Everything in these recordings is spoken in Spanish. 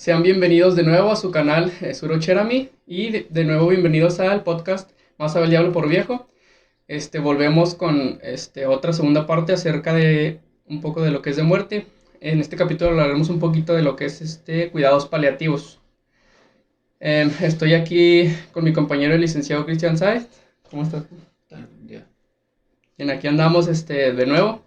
Sean bienvenidos de nuevo a su canal Suro Cherami y de nuevo bienvenidos al podcast Más sabe el diablo por viejo. Volvemos con otra segunda parte acerca de un poco de lo que es de muerte. En este capítulo hablaremos un poquito de lo que es cuidados paliativos. Estoy aquí con mi compañero el licenciado Cristian Saez. ¿Cómo estás? Ya. Bien, aquí andamos de nuevo.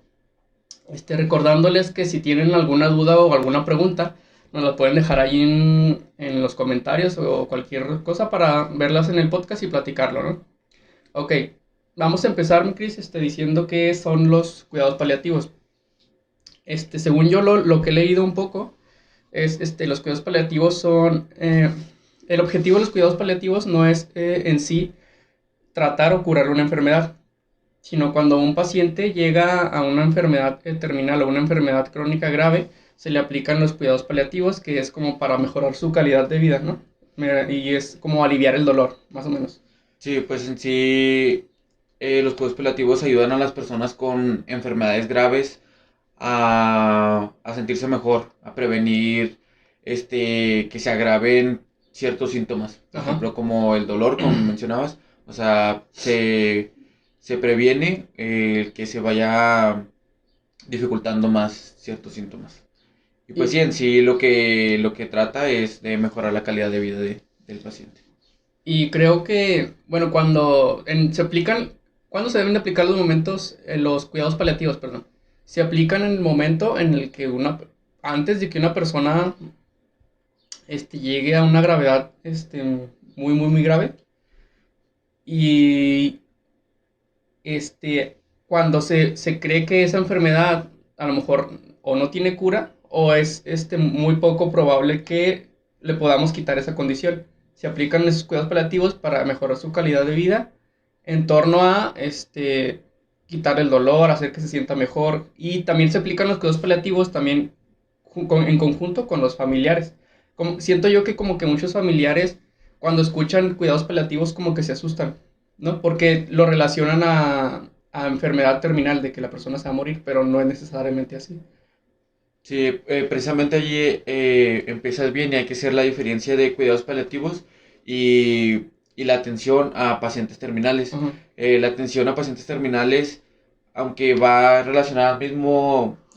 Recordándoles que si tienen alguna duda o alguna pregunta, nos la pueden dejar ahí en los comentarios o cualquier cosa para verlas en el podcast y platicarlo, ¿no? Ok, vamos a empezar, mi Cris, diciendo qué son los cuidados paliativos. Según yo lo que he leído un poco, es los cuidados paliativos son... el objetivo de los cuidados paliativos no es en sí tratar o curar una enfermedad, sino cuando un paciente llega a una enfermedad terminal o una enfermedad crónica grave, se le aplican los cuidados paliativos, que es como para mejorar su calidad de vida, ¿no? Y es como aliviar el dolor, más o menos. Sí, pues en sí los cuidados paliativos ayudan a las personas con enfermedades graves a sentirse mejor, a prevenir que se agraven ciertos síntomas. Por Ajá. ejemplo, como el dolor, como mencionabas. O sea, se previene que se vaya dificultando más ciertos síntomas. Y pues Y, sí, en sí lo que trata es de mejorar la calidad de vida del paciente. y creo que, bueno, se aplican, ¿cuándo se deben de aplicar los momentos, los cuidados paliativos, perdón? Se aplican en el momento en el que antes de que una persona, llegue a una gravedad, muy, muy, muy grave. Y cuando se cree que esa enfermedad a lo mejor o no tiene cura o es muy poco probable que le podamos quitar esa condición. Se aplican esos cuidados paliativos para mejorar su calidad de vida en torno a quitar el dolor, hacer que se sienta mejor, y también se aplican los cuidados paliativos también en conjunto con los familiares. Siento yo que como que muchos familiares cuando escuchan cuidados paliativos como que se asustan, ¿no? Porque lo relacionan a enfermedad terminal, de que la persona se va a morir, pero no es necesariamente así. Sí, precisamente allí empiezas bien y hay que hacer la diferencia de cuidados paliativos y la atención a pacientes terminales. Ajá. La atención a pacientes terminales, aunque va relacionada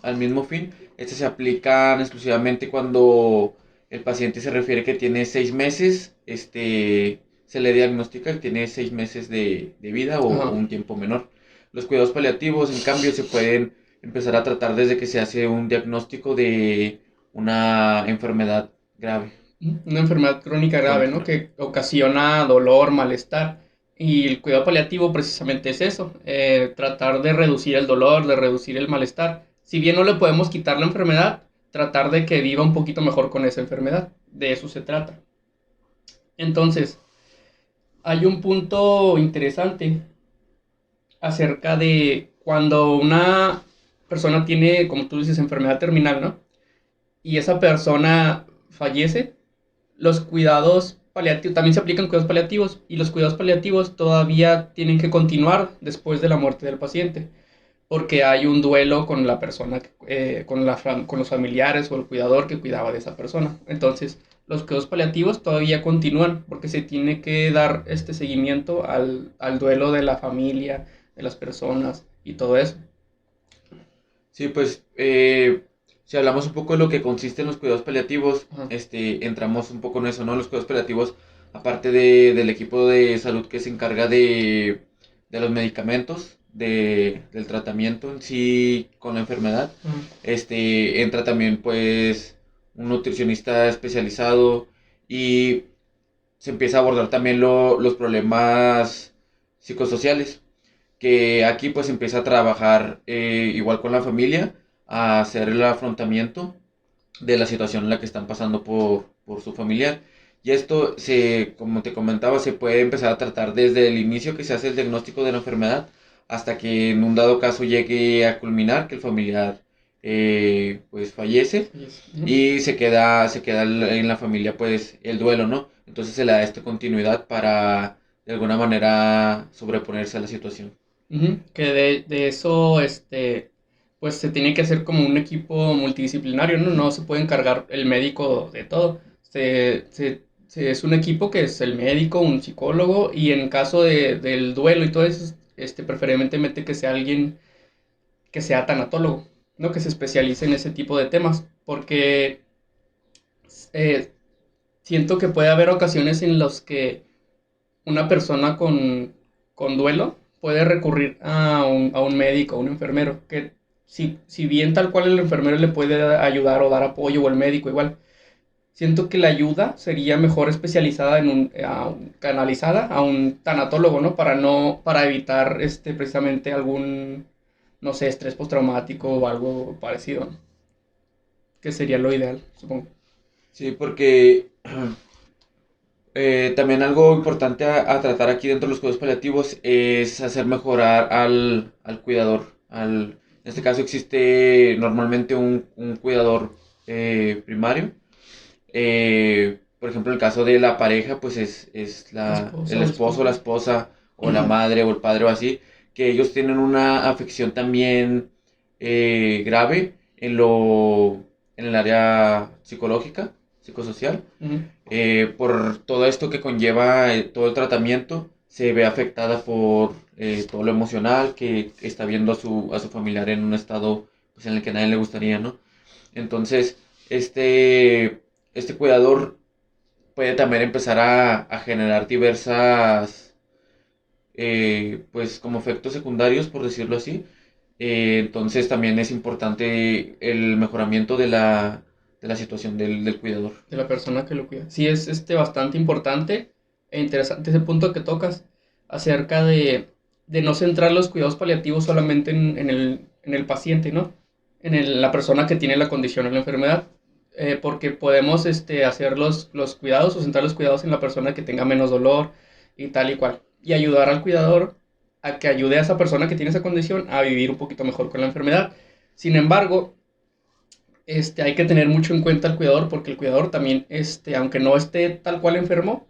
al mismo fin, estas se aplican exclusivamente cuando el paciente se refiere que tiene 6 meses, se le diagnostica que tiene 6 meses de vida o Ajá. un tiempo menor. Los cuidados paliativos, en cambio, se pueden empezar a tratar desde que se hace un diagnóstico de una enfermedad grave, Una enfermedad crónica grave, crónica ¿no? grave. Que ocasiona dolor, malestar. Y el cuidado paliativo precisamente es eso, tratar de reducir el dolor, de reducir el malestar. Si bien no le podemos quitar la enfermedad, tratar de que viva un poquito mejor con esa enfermedad. De eso se trata. Entonces, hay un punto interesante acerca de cuando una persona tiene, como tú dices, enfermedad terminal, ¿no? Y esa persona fallece, los cuidados paliativos, también se aplican cuidados paliativos, y los cuidados paliativos todavía tienen que continuar después de la muerte del paciente, porque hay un duelo con la persona, con los familiares o el cuidador que cuidaba de esa persona. Entonces, los cuidados paliativos todavía continúan porque se tiene que dar este seguimiento al duelo de la familia, de las personas y todo eso. Sí, pues si hablamos un poco de lo que consiste en los cuidados paliativos, Ajá. entramos un poco en eso, ¿no? Los cuidados paliativos, aparte del equipo de salud que se encarga de los medicamentos, del tratamiento en sí con la enfermedad, Ajá. entra también pues un nutricionista especializado y se empieza a abordar también los problemas psicosociales que aquí pues empieza a trabajar igual con la familia, a hacer el afrontamiento de la situación en la que están pasando por su familiar. Y esto, como te comentaba, se puede empezar a tratar desde el inicio que se hace el diagnóstico de la enfermedad hasta que en un dado caso llegue a culminar que el familiar pues fallece Fallece. Ujú. y se queda en la familia pues el duelo, ¿no? Entonces se le da esta continuidad para de alguna manera sobreponerse a la situación. Ujú. Que de eso, pues se tiene que hacer como un equipo multidisciplinario, ¿no? No se puede encargar el médico de todo, Es un equipo que es el médico, un psicólogo, y en caso del duelo y todo eso, preferiblemente que sea alguien que sea tanatólogo, ¿no? Que se especialice en ese tipo de temas, porque eh, siento que puede haber ocasiones en las que una persona con duelo puede recurrir a un médico, a un enfermero, que si bien tal cual el enfermero le puede ayudar o dar apoyo, o el médico igual, siento que la ayuda sería mejor especializada canalizada a un tanatólogo, ¿no? Para evitar precisamente algún, no sé, estrés postraumático o algo parecido, ¿no? Que sería lo ideal, supongo. Sí, porque también algo importante a tratar aquí dentro de los cuidados paliativos es hacer mejorar al cuidador. En este caso existe normalmente un cuidador primario. Por ejemplo, en el caso de la pareja, pues es La esposa el o el esposo, la esposo. esposa, o la madre, o el padre, o así, que ellos tienen una afección también grave en el área psicológica, psicosocial. Ujú. Por todo esto que conlleva todo el tratamiento, se ve afectada por todo lo emocional que está viendo a su familiar en un estado pues, en el que a nadie le gustaría, ¿no? Entonces, este cuidador puede también empezar a generar diversas, pues como efectos secundarios, por decirlo así. Entonces también es importante el mejoramiento de la situación del cuidador. De la persona que lo cuida. Sí, es bastante importante e interesante ese punto que tocas acerca de no centrar los cuidados paliativos solamente en el paciente, ¿no? La persona que tiene la condición o la enfermedad. Porque podemos hacer los cuidados o centrar los cuidados en la persona que tenga menos dolor y tal y cual. Y ayudar al cuidador a que ayude a esa persona que tiene esa condición a vivir un poquito mejor con la enfermedad. Sin embargo, hay que tener mucho en cuenta al cuidador porque el cuidador también, aunque no esté tal cual enfermo,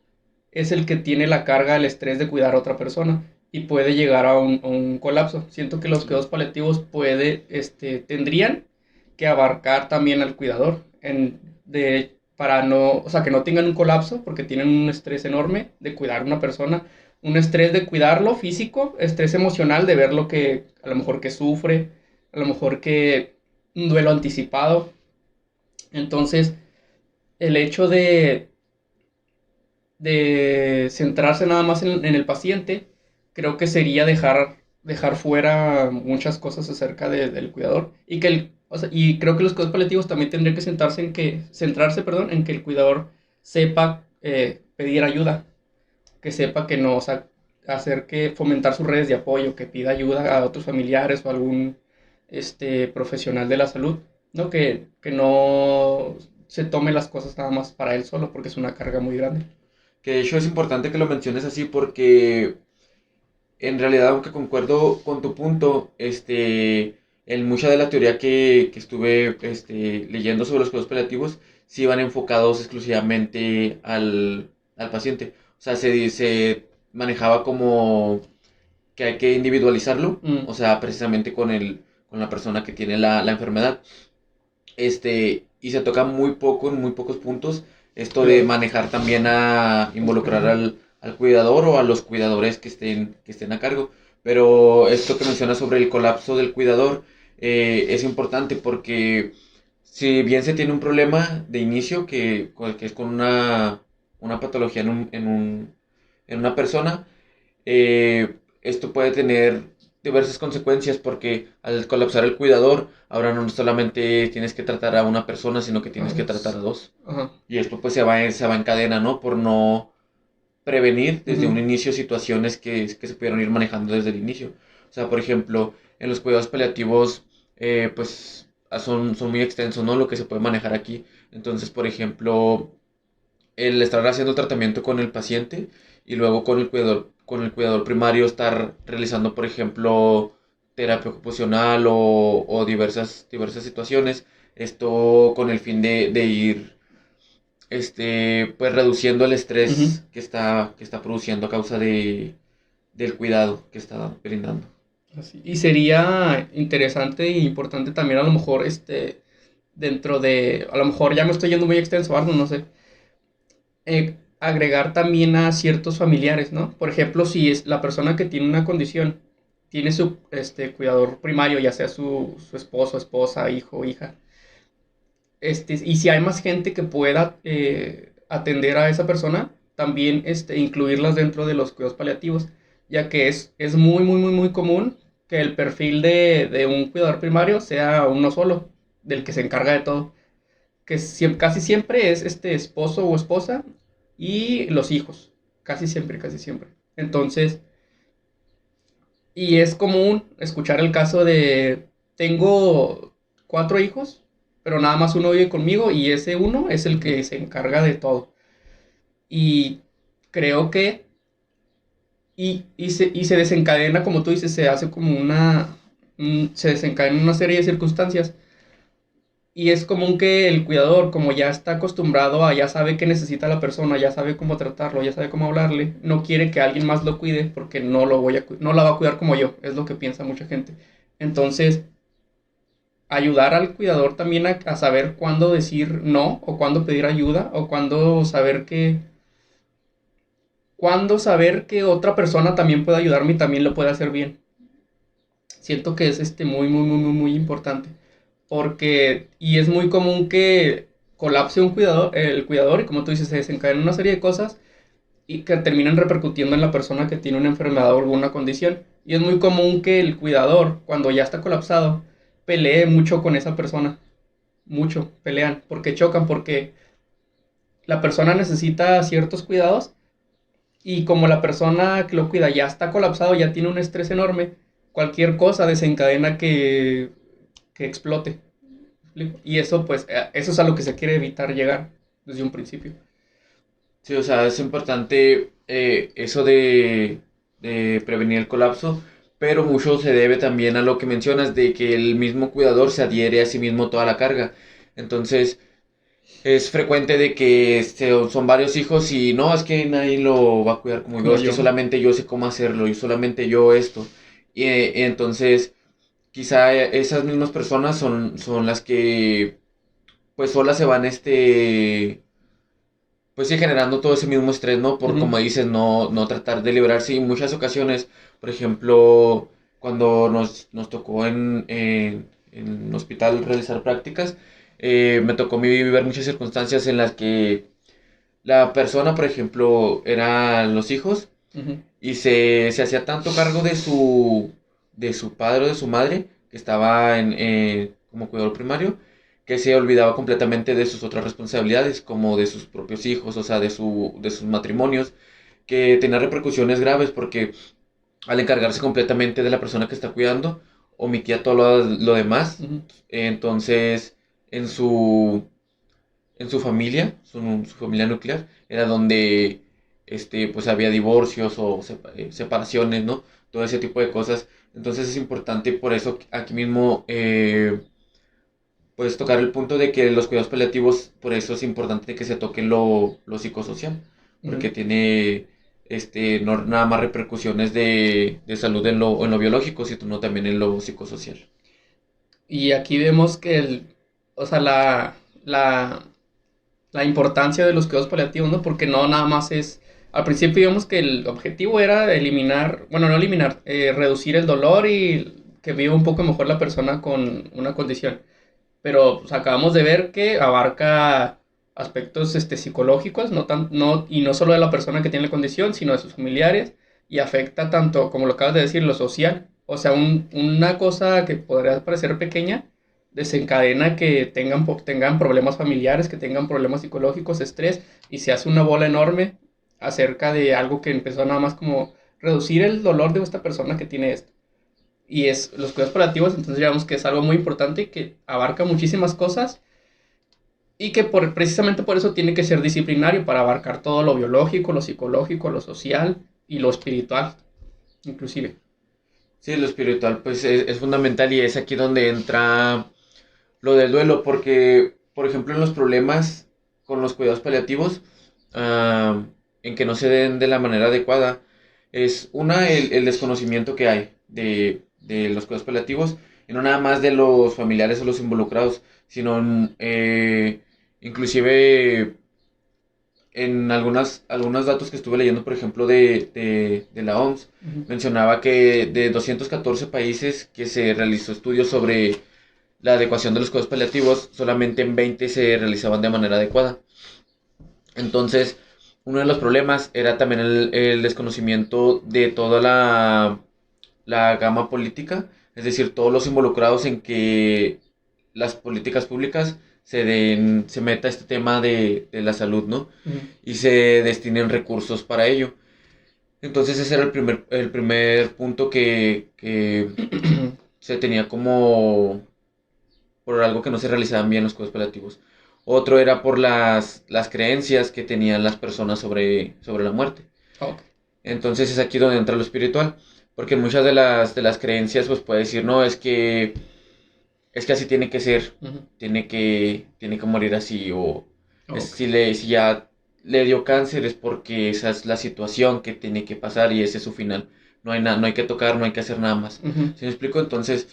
es el que tiene la carga, el estrés de cuidar a otra persona y puede llegar a un colapso. Siento que los cuidados paliativos tendrían que abarcar también al cuidador para no, o sea, que no tengan un colapso porque tienen un estrés enorme de cuidar a una persona, un estrés de cuidarlo físico, estrés emocional de ver lo que a lo mejor que sufre, a lo mejor que un duelo anticipado. Entonces, el hecho de centrarse nada más en el paciente, creo que sería dejar fuera muchas cosas acerca del cuidador. Y creo que los cuidados paliativos también tendrían que centrarse, perdón, en que el cuidador sepa pedir ayuda, que sepa que no, o sea, fomentar sus redes de apoyo, que pida ayuda a otros familiares o algún profesional de la salud, ¿no? Que no se tome las cosas nada más para él solo, porque es una carga muy grande. Que de hecho es importante que lo menciones así porque en realidad, aunque concuerdo con tu punto, en mucha de la teoría que estuve leyendo sobre los cuidados paliativos, sí van enfocados exclusivamente al paciente. O sea, se manejaba como que hay que individualizarlo, Mm, o sea, precisamente con la persona que tiene la enfermedad. Y se toca muy poco, en muy pocos puntos, esto de cuidador, manejar también a los involucrar cuidadores. al cuidador o a los cuidadores que estén a cargo. Pero esto que mencionas sobre el colapso del cuidador es importante porque si bien se tiene un problema de inicio que es con una patología en una persona, esto puede tener diversas consecuencias porque al colapsar el cuidador, ahora no solamente tienes que tratar a una persona, sino que tienes que tratar a dos. Ajá. Y esto pues se va en cadena, ¿no? Por no prevenir desde un Ujú. inicio situaciones que se pudieron ir manejando desde el inicio. O sea, por ejemplo, en los cuidados paliativos, pues son muy extensos, ¿no? Lo que se puede manejar aquí. Entonces, por ejemplo, el estar haciendo tratamiento con el paciente y luego con el cuidador primario estar realizando, por ejemplo, terapia ocupacional o diversas situaciones. Esto con el fin de ir pues reduciendo el Ujú. estrés que está produciendo a causa del cuidado que está brindando. Así. Y sería interesante e importante también a lo mejor a lo mejor ya me estoy yendo muy extenso, Arno, no sé, Agregar también a ciertos familiares, ¿no? Por ejemplo, si es la persona que tiene una condición, tiene su cuidador primario, ya sea su esposo, esposa, hijo, hija, y si hay más gente que pueda atender a esa persona, también incluirlas dentro de los cuidados paliativos, ya que es muy, muy, muy, muy común que el perfil de un cuidador primario sea uno solo, del que se encarga de todo, que casi siempre es este esposo o esposa y los hijos, casi siempre, casi siempre. Entonces, y es común escuchar el caso de, tengo 4 hijos, pero nada más uno vive conmigo y ese uno es el Ujú. que se encarga de todo. Y creo que, y se desencadena, como tú dices, se hace como se desencadena una serie de circunstancias. Y es común que el cuidador, como ya está acostumbrado a, ya sabe qué necesita la persona, ya sabe cómo tratarlo, ya sabe cómo hablarle, no quiere que alguien más lo cuide porque no la va a cuidar como yo, es lo que piensa mucha gente. Entonces, ayudar al cuidador también a saber cuándo decir no, o cuándo pedir ayuda, o cuándo saber que otra persona también puede ayudarme y también lo puede hacer bien. Siento que es muy, muy, muy, muy, muy importante. Y es muy común que colapse el cuidador, y como tú dices, se desencadena una serie de cosas y que terminan repercutiendo en la persona que tiene una enfermedad o alguna condición. Y es muy común que el cuidador, cuando ya está colapsado, pelee mucho con esa persona. Mucho, pelean, porque chocan, porque la persona necesita ciertos cuidados y como la persona que lo cuida ya está colapsado, ya tiene un estrés enorme, cualquier cosa desencadena que explote. Y eso, pues, eso es a lo que se quiere evitar llegar desde un principio. Sí, o sea, es importante eso de prevenir el colapso, pero mucho se debe también a lo que mencionas de que el mismo cuidador se adhiere a sí mismo toda la carga. Entonces, es frecuente de que son varios hijos y no, es que nadie lo va a cuidar como yo, Como es que yo. solamente yo sé cómo hacerlo y solamente yo esto. Y entonces, quizá esas mismas personas son las que pues solas se van pues sí, generando todo ese mismo estrés, ¿no? Por, Ujú, como dices, no tratar de liberarse. Y en muchas ocasiones, por ejemplo, cuando nos tocó en el hospital realizar prácticas, me tocó a mí vivir muchas circunstancias en las que la persona, por ejemplo, eran los hijos ujú. y se hacía tanto cargo de su padre o de su madre, que estaba como cuidador primario, que se olvidaba completamente de sus otras responsabilidades, como de sus propios hijos, o sea, de sus matrimonios, que tenía repercusiones graves porque al encargarse completamente de la persona que está cuidando, omitía todo lo demás. Ujú. Entonces, en su familia, su familia nuclear, era donde pues había divorcios o separaciones, ¿no? Todo ese tipo de cosas. Entonces es importante, por eso aquí mismo, pues tocar el punto de que los cuidados paliativos, por eso es importante que se toque lo psicosocial, porque Ujú. tiene no nada más repercusiones de salud en lo biológico, sino también en lo psicosocial. Y aquí vemos que o sea, la, la importancia de los cuidados paliativos, ¿no? Porque no nada más al principio vimos que el objetivo era eliminar, bueno, no eliminar, reducir el dolor y que viva un poco mejor la persona con una condición. Pero pues, acabamos de ver que abarca aspectos psicológicos, y no solo de la persona que tiene la condición, sino de sus familiares, y afecta tanto, como lo acabas de decir, lo social. O sea, una cosa que podría parecer pequeña desencadena que tengan problemas familiares, que tengan problemas psicológicos, estrés, y se hace una bola enorme acerca de algo que empezó nada más como reducir el dolor de esta persona que tiene esto. Y es los cuidados paliativos, entonces digamos que es algo muy importante que abarca muchísimas cosas y que precisamente por eso tiene que ser disciplinario para abarcar todo lo biológico, lo psicológico, lo social y lo espiritual, inclusive. Sí, lo espiritual pues es fundamental y es aquí donde entra lo del duelo, porque, por ejemplo, en los problemas con los cuidados paliativos, ah, en que no se den de la manera adecuada, es una, el desconocimiento que hay de los cuidados paliativos, y no nada más de los familiares o los involucrados, sino inclusive en algunos datos que estuve leyendo, por ejemplo, de la OMS, Ujú. mencionaba que de 214 países que se realizó estudios sobre la adecuación de los cuidados paliativos, solamente en 20 se realizaban de manera adecuada. Entonces, uno de los problemas era también el desconocimiento de toda la gama política, es decir, todos los involucrados en que las políticas públicas se meta este tema de la salud, ¿no? Ujú. Y se destinen recursos para ello. Entonces ese era el primer punto que se tenía como por algo que no se realizaban bien los cuidados paliativos. Otro era por las creencias que tenían las personas sobre la muerte. Ok. Entonces es aquí donde entra lo espiritual. Porque muchas de las creencias pues puede decir, no, es que así tiene que ser, Ujú. tiene que morir así, o Ok. si ya le dio cáncer es porque esa es la situación que tiene que pasar y ese es su final. No hay que tocar, no hay que hacer nada más. Ujú. ¿Sí me explico? Entonces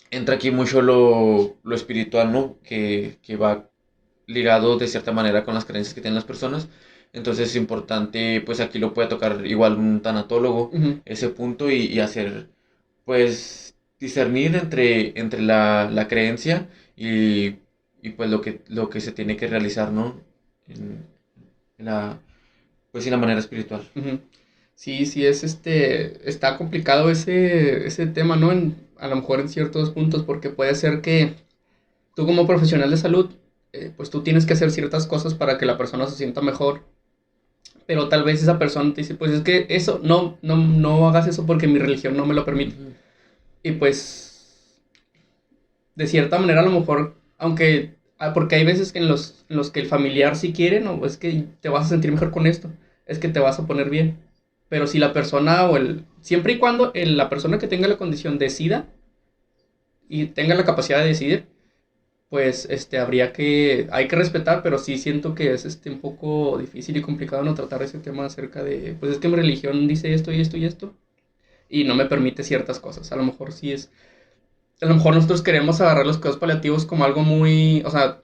entra aquí mucho lo espiritual, ¿no? Que va ligado de cierta manera con las creencias que tienen las personas. Entonces es importante, pues aquí lo puede tocar igual un tanatólogo, Ujú. ese punto y hacer, pues, discernir entre la creencia y pues lo que se tiene que realizar, ¿no? En, en la, pues, en la manera espiritual. Ujú. Sí, sí, está complicado ese tema, ¿no? A lo mejor en ciertos puntos, porque puede ser que tú como profesional de salud, pues tú tienes que hacer ciertas cosas para que la persona se sienta mejor, pero tal vez esa persona te dice, pues es que eso, no hagas eso porque mi religión no me lo permite. Ujú, Y pues, de cierta manera a lo mejor, aunque, porque hay veces que en los que el familiar sí quiere, no, es que te vas a sentir mejor con esto, es que te vas a poner bien. Pero si la persona siempre y cuando la persona que tenga la condición decida y tenga la capacidad de decidir, pues hay que respetar, pero sí siento que es un poco difícil y complicado no tratar ese tema acerca de, pues es que mi religión dice esto y esto y esto, y no me permite ciertas cosas. A lo mejor nosotros queremos agarrar los cuidados paliativos como algo muy, o sea,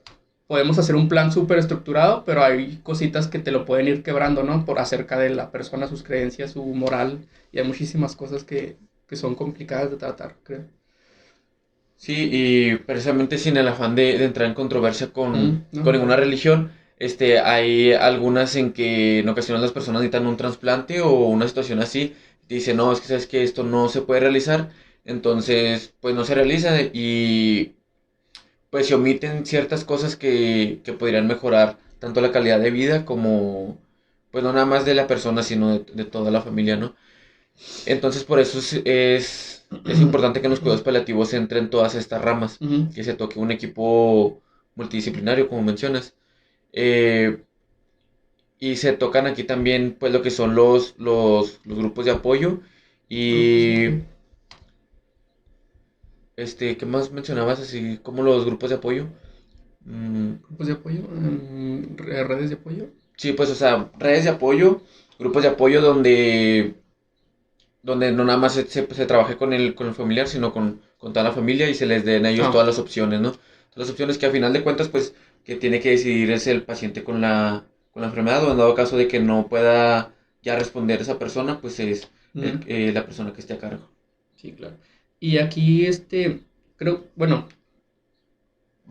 podemos hacer un plan súper estructurado, pero hay cositas que te lo pueden ir quebrando, ¿no? Por acerca de la persona, sus creencias, su moral, y hay muchísimas cosas que son complicadas de tratar, creo. sí, y precisamente sin el afán de entrar en controversia No, con ninguna claro. religión, hay algunas en que en ocasiones las personas necesitan un trasplante o una situación así, dicen, no, es que sabes que esto no se puede realizar, entonces pues no se realiza y pues se omiten ciertas cosas que podrían mejorar tanto la calidad de vida como, pues no nada más de la persona, sino de toda la familia, ¿no? Entonces, por eso es importante que en los cuidados paliativos entren todas estas ramas, Ujú. que se toque un equipo multidisciplinario, como mencionas. Eh, y se tocan aquí también, pues, lo que son los grupos de apoyo. Grupos de Y, apoyo. ¿qué más mencionabas? Así como los grupos de apoyo. Grupos de apoyo, redes de apoyo. Sí, pues, o sea, redes de apoyo, grupos de apoyo donde no nada más se trabaje con el familiar, sino con toda la familia y se les den a ellos Ah, todas las opciones, ¿no? Todas las opciones que a final de cuentas, pues, que tiene que decidir es el paciente con la enfermedad o en dado caso de que no pueda ya responder esa persona, pues es ujú. la persona que esté a cargo. Sí, claro. Y aquí, creo, bueno,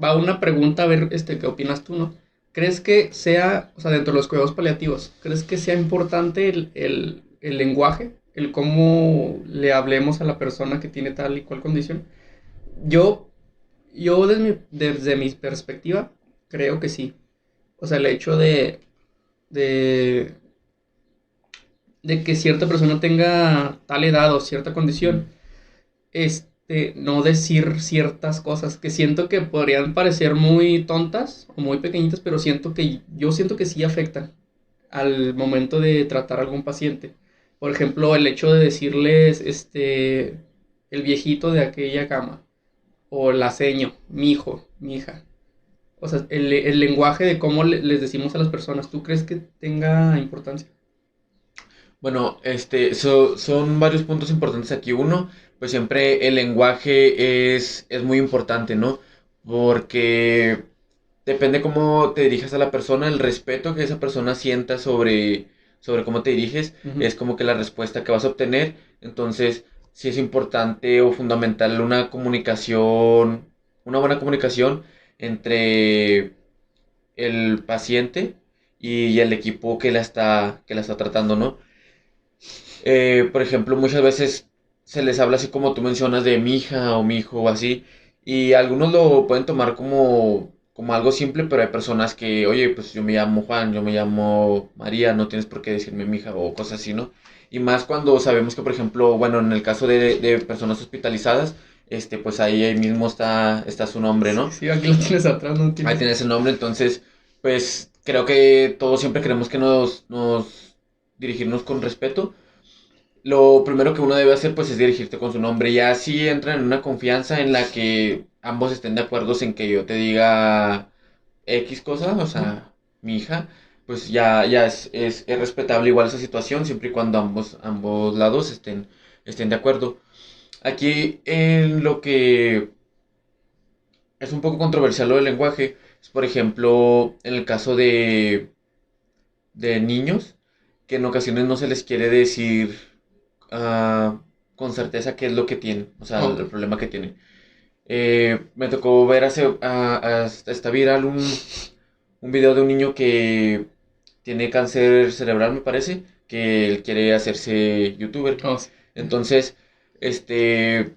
va una pregunta a ver, ¿qué opinas tú, no? ¿Crees que sea, o sea, dentro de los cuidados paliativos, ¿crees que sea importante el lenguaje, el cómo le hablemos a la persona que tiene tal y cual condición? Yo, yo desde mi perspectiva, creo que sí. O sea, el hecho de, de que cierta persona tenga tal edad o cierta Mm. condición, no decir ciertas cosas que siento que podrían parecer muy tontas o muy pequeñitas, pero yo siento que sí afectan al momento de tratar a algún paciente. Por ejemplo, el hecho de decirles, el viejito de aquella cama, o la seño, mi hijo, mi hija. O sea, el lenguaje de cómo les decimos a las personas, ¿tú crees que tenga importancia? Bueno, son varios puntos importantes aquí. Uno, pues siempre el lenguaje es muy importante, ¿no? Porque depende cómo te dirijas a la persona, el respeto que esa persona sienta sobre cómo te diriges, Ujú. es como que la respuesta que vas a obtener. Entonces, sí es importante o fundamental una comunicación, una buena comunicación entre el paciente y el equipo que la está tratando, ¿no? Por ejemplo, muchas veces se les habla así como tú mencionas de mi hija o mi hijo o así, y algunos lo pueden tomar como algo simple, pero hay personas que, oye, pues yo me llamo Juan, yo me llamo María, no tienes por qué decirme mi hija o cosas así, ¿no? Y más cuando sabemos que, por ejemplo, bueno, en el caso de personas hospitalizadas, pues ahí mismo está su nombre, Sí, ¿no? sí, aquí lo tienes atrás, no Ahí tienes. tienes el nombre, entonces, pues creo que todos siempre queremos que nos dirigirnos con respeto. Lo primero que uno debe hacer pues es dirigirte con su nombre. Ya si entran en una confianza en la que ambos estén de acuerdo en que yo te diga X cosa, o Ujú. sea, mi hija, pues ya es respetable igual esa situación, siempre y cuando ambos lados estén de acuerdo. Aquí en lo que es un poco controversial lo del lenguaje, es por ejemplo en el caso de niños, que en ocasiones no se les quiere decir con certeza qué es lo que tienen, o sea, Ok. el problema que tienen. Me tocó ver está viral un video de un niño que tiene cáncer cerebral, me parece, que él quiere hacerse youtuber. Oh, sí. Entonces, este,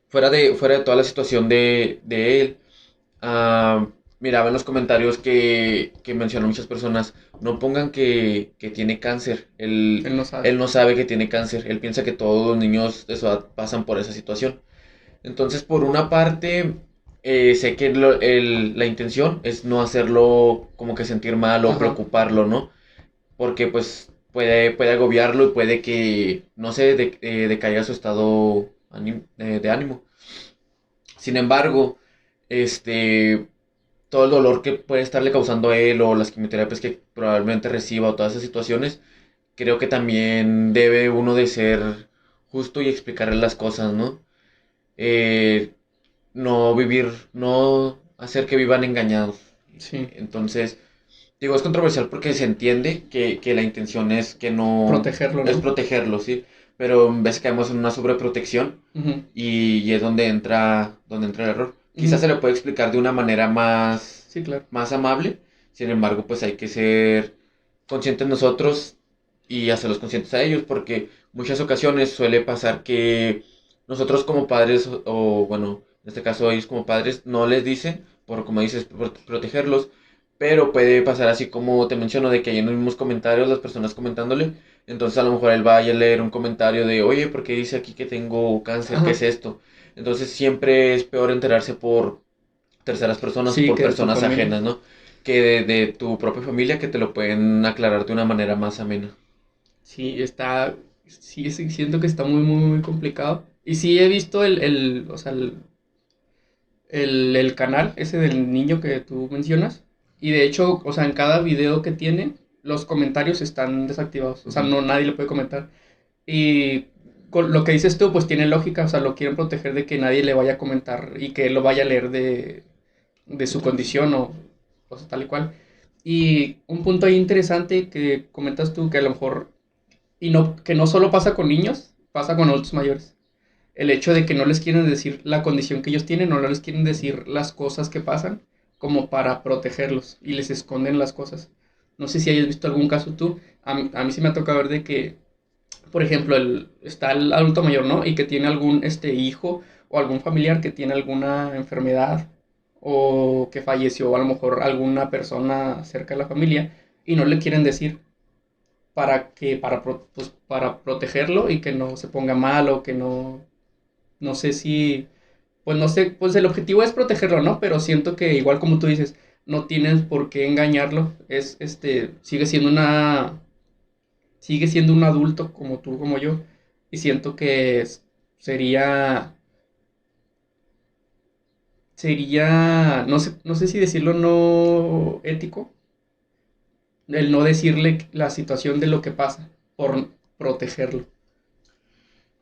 fuera de toda la situación de él, Ah, miraba en los comentarios que mencionan muchas personas, no pongan que tiene cáncer, Él no sabe. él no sabe que tiene cáncer, él piensa que todos los niños de su edad pasan por esa situación. Entonces, por una parte, sé que la intención es no hacerlo como que sentir mal o Ajá. preocuparlo, ¿no? Porque pues puede agobiarlo y puede que, no sé, decaiga su estado de ánimo. Sin embargo, este todo el dolor que puede estarle causando a él o las quimioterapias que probablemente reciba o todas esas situaciones, creo que también debe uno de ser justo y explicarle las cosas, ¿no? Eh, no hacer que vivan engañados. Sí. Entonces, digo, es controversial porque se entiende que la intención es que no, Protegerlo, es ¿no? protegerlo, ¿sí? Pero en vez caemos en una sobreprotección Ujú. y es donde entra el error. Quizás Ujú. se le puede explicar de una manera Sí, claro. más amable, sin embargo, pues hay que ser conscientes nosotros y hacerlos conscientes a ellos, porque muchas ocasiones suele pasar que nosotros como padres, bueno, en este caso ellos como padres, no les dicen, por como dices, protegerlos, pero puede pasar así como te menciono, de que hay en los mismos comentarios las personas comentándole, entonces a lo mejor él va a leer un comentario de, oye, ¿por qué dice aquí que tengo cáncer? ¿Qué Ajá. es esto? Entonces siempre es peor enterarse por terceras personas o Sí, por que de tu personas familia. ajenas, ¿no? Que de tu propia familia que te lo pueden aclarar de una manera más amena. Sí, está. Sí, sí, siento que está muy, muy, muy complicado. Y sí he visto o sea, el canal ese del niño que tú mencionas. Y de hecho, o sea, en cada video que tiene, los comentarios están desactivados. O sea, Ujú. no, nadie le puede comentar. Y con lo que dices tú, pues tiene lógica. O sea, lo quieren proteger de que nadie le vaya a comentar y que él lo vaya a leer de su condición o sea, tal y cual. Y un punto ahí interesante que comentas tú, que a lo mejor, y no, que no solo pasa con niños, pasa con adultos mayores. El hecho de que no les quieren decir la condición que ellos tienen, o no les quieren decir las cosas que pasan, como para protegerlos, y les esconden las cosas. No sé si hayas visto algún caso tú. A mí sí me ha tocado ver de que, por ejemplo, está el adulto mayor, ¿no? Y que tiene algún hijo o algún familiar que tiene alguna enfermedad o que falleció, o a lo mejor alguna persona cerca de la familia, y no le quieren decir pues, para protegerlo y que no se ponga mal, o que no sé si, pues no sé, pues el objetivo es protegerlo, ¿no? Pero siento que igual como tú dices, no tienes por qué engañarlo. Sigue siendo un adulto como tú, como yo. Y siento que sería, no sé si decirlo no ético, el no decirle la situación de lo que pasa por protegerlo.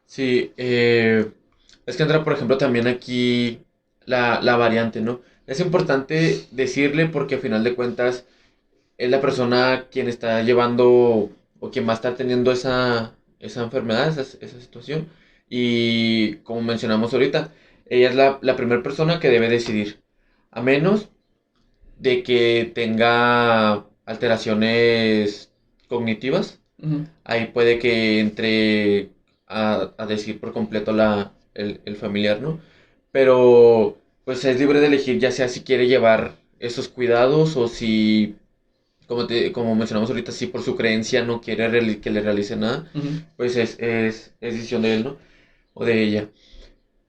Sí, es que entra, por ejemplo, también aquí la variante, ¿no? Es importante decirle porque a final de cuentas es la persona quien está llevando o quien va a estar teniendo esa enfermedad, esa situación. Y como mencionamos ahorita, ella es la primera persona que debe decidir. A menos de que tenga alteraciones cognitivas, Ujú, ahí puede que entre a decir por completo el familiar, ¿no? Pero pues es libre de elegir ya sea si quiere llevar esos cuidados o si, como mencionamos ahorita, si por su creencia no quiere que le realice nada, ujú. pues es decisión de él, ¿no? O de ella.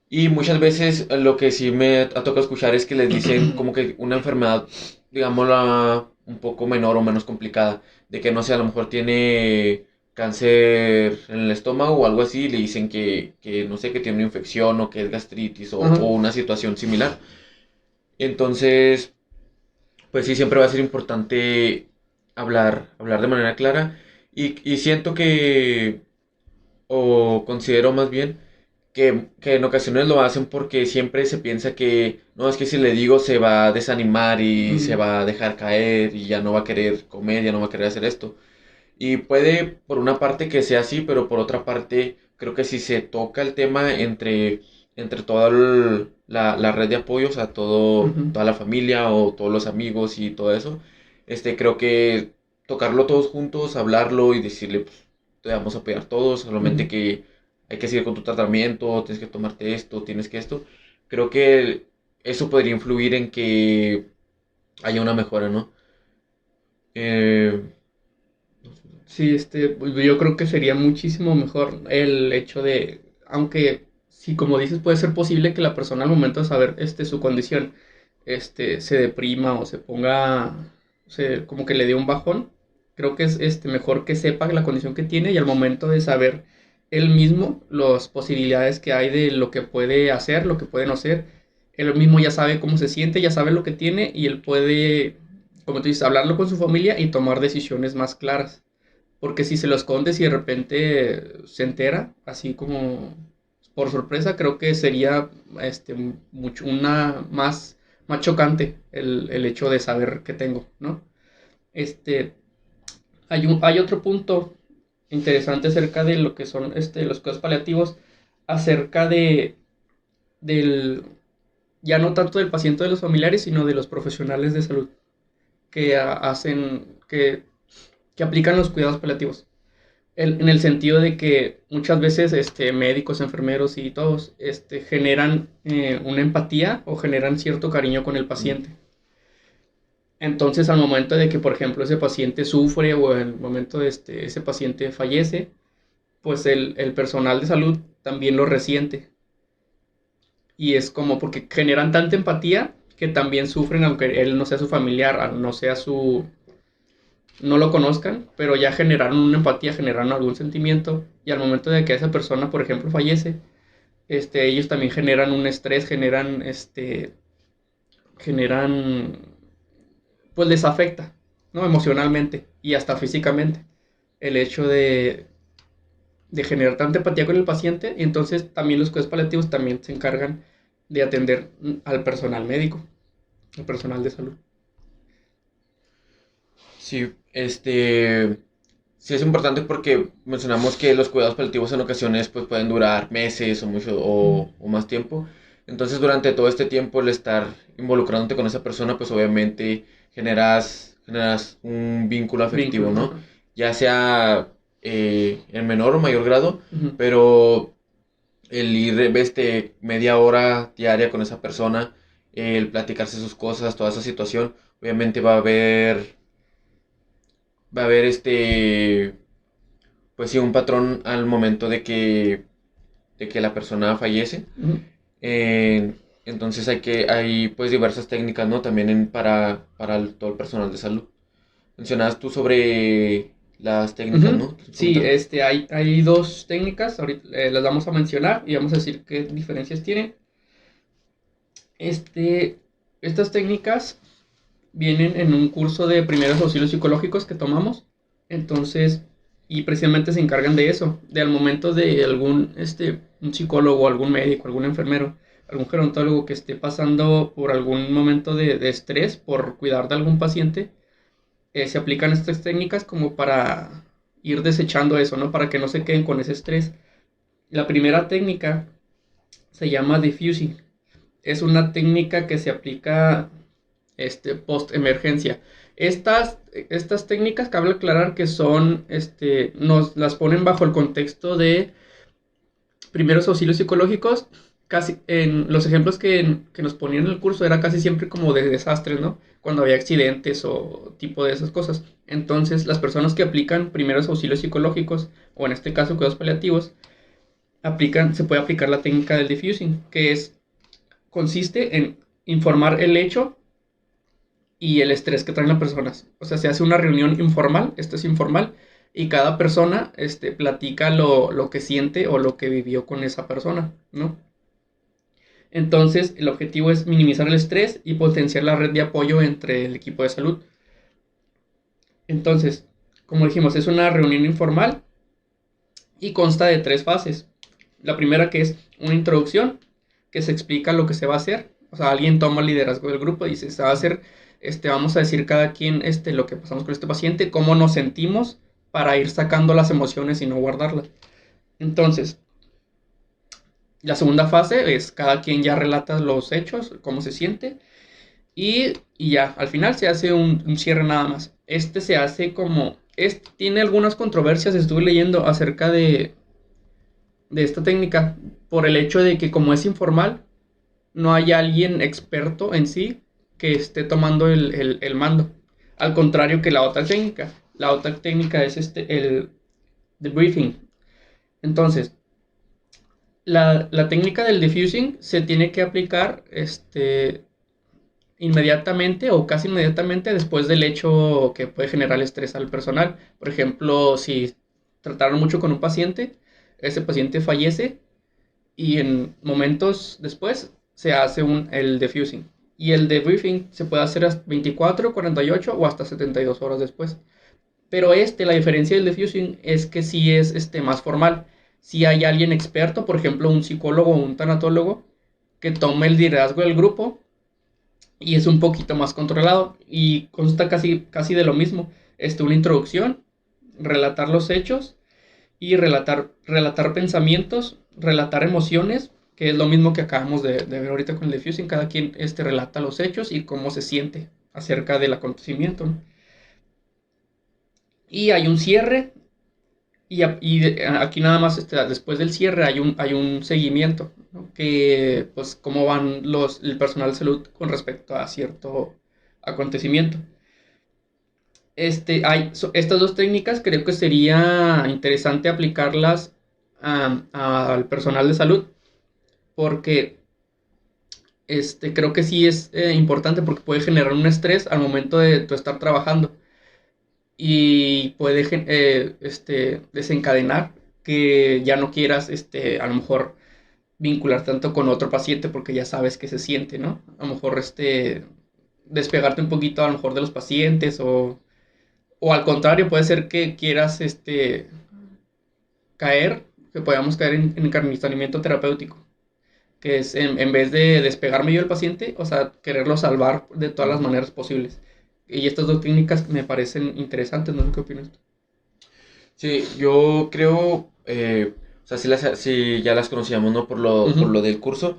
Y muchas veces lo que sí me ha tocado escuchar es que les dicen como que una enfermedad, digámosla, un poco menor o menos complicada, de que no sé, a lo mejor tiene cáncer en el estómago o algo así, y le dicen que no sé, que tiene una infección o que es gastritis Ajá. o una situación similar. Entonces, pues sí, siempre va a ser importante hablar de manera clara y siento que, o considero más bien, que en ocasiones lo hacen porque siempre se piensa que, no, es que si le digo se va a desanimar y se Ujú, va a dejar caer y ya no va a querer comer, ya no va a querer hacer esto. Y puede, por una parte, que sea así, pero por otra parte, creo que si se toca el tema entre toda la red de apoyo, o sea, ujú, toda la familia o todos los amigos y todo eso, creo que tocarlo todos juntos, hablarlo y decirle, pues, te vamos a apoyar todos, solamente ujú. que hay que seguir con tu tratamiento, tienes que tomarte esto, tienes que esto. Creo que eso podría influir en que haya una mejora, ¿no? Eh, Sí, pues, yo creo que sería muchísimo mejor el hecho de, aunque sí, como dices, puede ser posible que la persona al momento de saber su condición, se deprima o se ponga, como que le dé un bajón. Creo que es mejor que sepa la condición que tiene y al momento de saber él mismo las posibilidades que hay de lo que puede hacer, lo que puede no hacer, él mismo ya sabe cómo se siente, ya sabe lo que tiene y él puede, como tú dices, hablarlo con su familia y tomar decisiones más claras. Porque si se lo escondes y de repente se entera, así como por sorpresa, creo que sería mucho más chocante el hecho de saber que tengo, ¿no? Este, hay otro punto interesante acerca de lo que son los cuidados paliativos, acerca del, ya no tanto del paciente o de los familiares, sino de los profesionales de salud que que aplican los cuidados paliativos. En el sentido de que muchas veces médicos, enfermeros y todos generan una empatía o generan cierto cariño con el paciente. Entonces, al momento de que, por ejemplo, ese paciente sufre o en el momento de ese paciente fallece, pues el personal de salud también lo resiente. Y es como porque generan tanta empatía que también sufren, aunque él no sea su familiar, no sea no lo conozcan, pero ya generaron una empatía, generaron algún sentimiento y al momento de que esa persona, por ejemplo, fallece, ellos también generan un estrés, generan, pues les afecta, ¿no? Emocionalmente y hasta físicamente el hecho de generar tanta empatía con el paciente y entonces también los cuidados paliativos también se encargan de atender al personal médico, al personal de salud. Sí, sí es importante porque mencionamos que los cuidados paliativos en ocasiones pues pueden durar meses o mucho Mm. o más tiempo. Entonces durante todo este tiempo el estar involucrándote con esa persona pues obviamente generas un vínculo afectivo, Vínculo, ¿no? ajá. Ya sea en menor o mayor grado, Ujú. pero el ir media hora diaria con esa persona, el platicarse sus cosas, toda esa situación, obviamente va a haber pues sí, un patrón al momento de que la persona fallece. Ujú. Eh, entonces hay pues diversas técnicas, ¿no? También para todo el personal de salud. Mencionabas tú sobre las técnicas, Ujú. ¿no? ¿Quieres Sí, comentar? hay dos técnicas, ahorita las vamos a mencionar y vamos a decir qué diferencias tienen. Este, estas técnicas vienen en un curso de primeros auxilios psicológicos que tomamos, entonces, y precisamente se encargan de eso, de al momento de un psicólogo, algún médico, algún enfermero, algún gerontólogo que esté pasando por algún momento de estrés por cuidar de algún paciente, se aplican estas técnicas como para ir desechando eso, ¿no? Para que no se queden con ese estrés. La primera técnica se llama diffusing. Es una técnica que se aplica post emergencia. Estas técnicas cabe aclarar que son, nos las ponen bajo el contexto de primeros auxilios psicológicos. Casi en los ejemplos que nos ponían en el curso era casi siempre como de desastres, ¿no? Cuando había accidentes o tipo de esas cosas. Entonces, las personas que aplican primeros auxilios psicológicos, o en este caso cuidados paliativos, se puede aplicar la técnica del diffusing, que consiste en informar el hecho y el estrés que traen las personas. O sea, se hace una reunión informal, esto es informal, y cada persona platica lo que siente o lo que vivió con esa persona, ¿no? Entonces, el objetivo es minimizar el estrés y potenciar la red de apoyo entre el equipo de salud. Entonces, como dijimos, es una reunión informal y consta de 3 fases. La primera, que es una introducción, que se explica lo que se va a hacer. O sea, alguien toma el liderazgo del grupo y dice, se va a hacer, vamos a decir cada quien lo que pasamos con este paciente, cómo nos sentimos para ir sacando las emociones y no guardarlas. Entonces, la segunda fase es cada quien ya relata los hechos, cómo se siente, y ya, al final se hace un cierre nada más. Se hace como, tiene algunas controversias, estuve leyendo acerca de esta técnica, por el hecho de que como es informal, no hay alguien experto en sí que esté tomando el mando. Al contrario que la otra técnica. La otra técnica es el debriefing. Entonces, la técnica del diffusing se tiene que aplicar inmediatamente o casi inmediatamente después del hecho que puede generar estrés al personal. Por ejemplo, si trataron mucho con un paciente, ese paciente fallece y en momentos después se hace el diffusing. Y el debriefing se puede hacer hasta 24, 48 o hasta 72 horas después. Pero la diferencia del diffusing es que sí es más formal. Si hay alguien experto, por ejemplo un psicólogo o un tanatólogo, que tome el liderazgo del grupo y es un poquito más controlado y consta casi de lo mismo. Una introducción, relatar los hechos y relatar pensamientos, relatar emociones, que es lo mismo que acabamos de ver ahorita con el diffusing. Cada quien relata los hechos y cómo se siente acerca del acontecimiento, ¿no? Y hay un cierre y aquí nada más después del cierre hay un seguimiento, ¿no? Que pues cómo van el personal de salud con respecto a cierto acontecimiento. Estas dos técnicas creo que sería interesante aplicarlas al personal de salud porque creo que sí es importante porque puede generar un estrés al momento de tú estar trabajando y puede desencadenar que ya no quieras a lo mejor vincular tanto con otro paciente porque ya sabes que se siente, ¿no? A lo mejor despegarte un poquito a lo mejor de los pacientes o al contrario, puede ser que quieras que podamos caer en encarnizamiento terapéutico, que es en vez de despegarme yo del paciente, o sea, quererlo salvar de todas las maneras posibles. Y estas dos técnicas me parecen interesantes, no sé qué opinas tú. Sí, yo creo, o sea, sí ya las conocíamos, ¿no? Por lo del curso,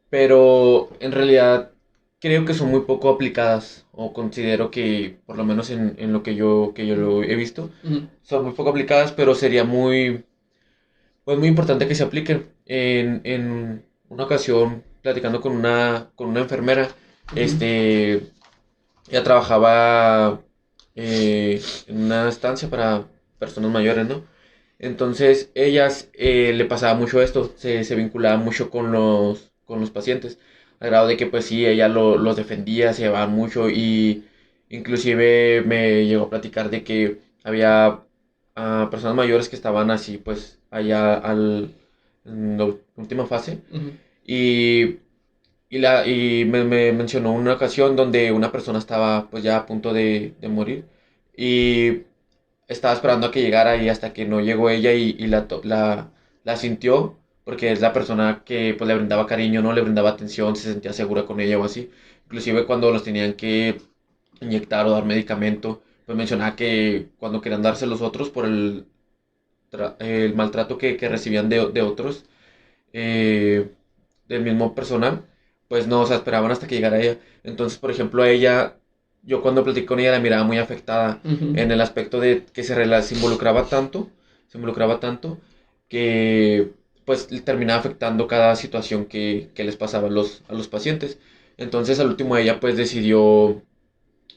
pero en realidad creo que son muy poco aplicadas, o considero que, por lo menos en lo que yo lo he visto, Ujú. son muy poco aplicadas, pero sería pues muy importante que se apliquen. En una ocasión, platicando con una enfermera, Ujú. este, ella trabajaba en una estancia para personas mayores, ¿no? Entonces, ellas le pasaba mucho esto, se vinculaba mucho con los pacientes, al grado de que pues sí, ella los defendía, se llevaban mucho y inclusive me llegó a platicar de que había personas mayores que estaban así pues allá en la última fase Ujú. y, y me mencionó una ocasión donde una persona estaba pues ya a punto de morir y estaba esperando a que llegara y hasta que no llegó ella y la sintió, porque es la persona que pues le brindaba cariño, no le brindaba atención, se sentía segura con ella o así. Inclusive cuando los tenían que inyectar o dar medicamento, pues mencionaba que cuando querían darse los otros por el maltrato que recibían de otros, eh, del mismo personal, pues no, o sea, esperaban hasta que llegara ella. Entonces, por ejemplo, a ella, yo cuando platiqué con ella la miraba muy afectada Ujú. en el aspecto de que se involucraba tanto que pues terminaba afectando cada situación que les pasaba a los pacientes. Entonces, al último ella pues decidió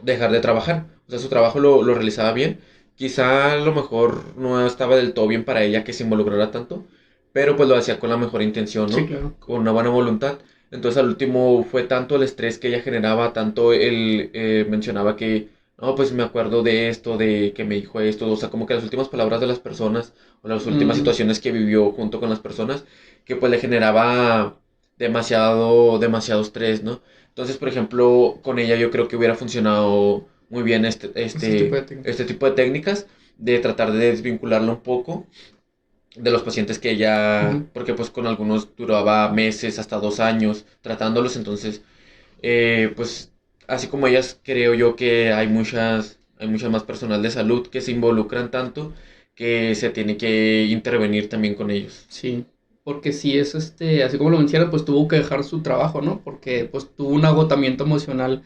dejar de trabajar. O sea, su trabajo lo realizaba bien. Quizá a lo mejor no estaba del todo bien para ella que se involucrara tanto, pero pues lo hacía con la mejor intención, Sí, ¿no? claro. Con una buena voluntad. Entonces al último fue tanto el estrés que ella generaba, tanto él mencionaba que, no, pues me acuerdo de esto, de que me dijo esto, o sea, como que las últimas palabras de las personas, o las últimas Mm, situaciones que vivió junto con las personas, que pues le generaba demasiado estrés, ¿no? Entonces, por ejemplo, con ella yo creo que hubiera funcionado muy bien ese tipo de técnicas. este tipo de técnicas de tratar de desvincularla un poco de los pacientes que ella, Ujú. porque pues con algunos duraba meses, hasta 2 años tratándolos, entonces, pues así como ellas, creo yo que hay muchas más personal de salud que se involucran tanto que se tiene que intervenir también con ellos. Sí, porque si es así como lo menciona, pues tuvo que dejar su trabajo, ¿no? Porque pues tuvo un agotamiento emocional,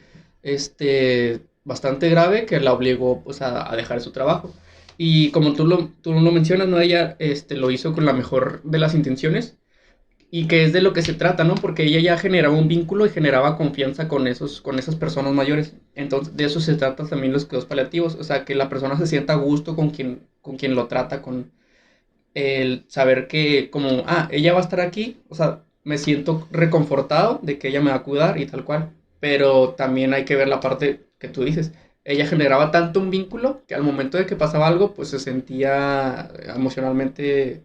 bastante grave que la obligó pues a dejar su trabajo. Y como tú lo mencionas, ¿no? Ella, lo hizo con la mejor de las intenciones y que es de lo que se trata, ¿no? Porque ella ya generaba un vínculo y generaba confianza con esas personas mayores. Entonces, de eso se trata también los cuidados paliativos, o sea, que la persona se sienta a gusto con quien lo trata, con el saber que como, ella va a estar aquí, o sea, me siento reconfortado de que ella me va a cuidar y tal cual, pero también hay que ver la parte que tú dices. Ella generaba tanto un vínculo que al momento de que pasaba algo, pues se sentía emocionalmente,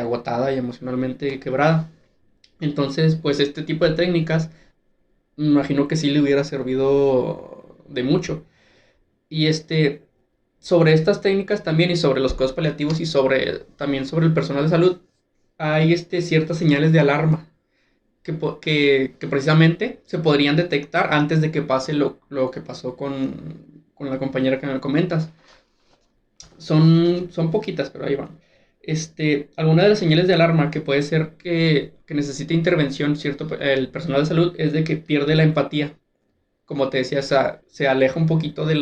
agotada y emocionalmente quebrada. Entonces, pues este tipo de técnicas, me imagino que sí le hubiera servido de mucho. Y sobre estas técnicas también y sobre los cuidados paliativos y también sobre el personal de salud, hay ciertas señales de alarma que precisamente se podrían detectar antes de que pase lo que pasó con la compañera que me comentas. Son poquitas, pero ahí van. Alguna de las señales de alarma que puede ser que necesite intervención, ¿cierto? El personal de salud es de que pierde la empatía, como te decía, se aleja un poquito de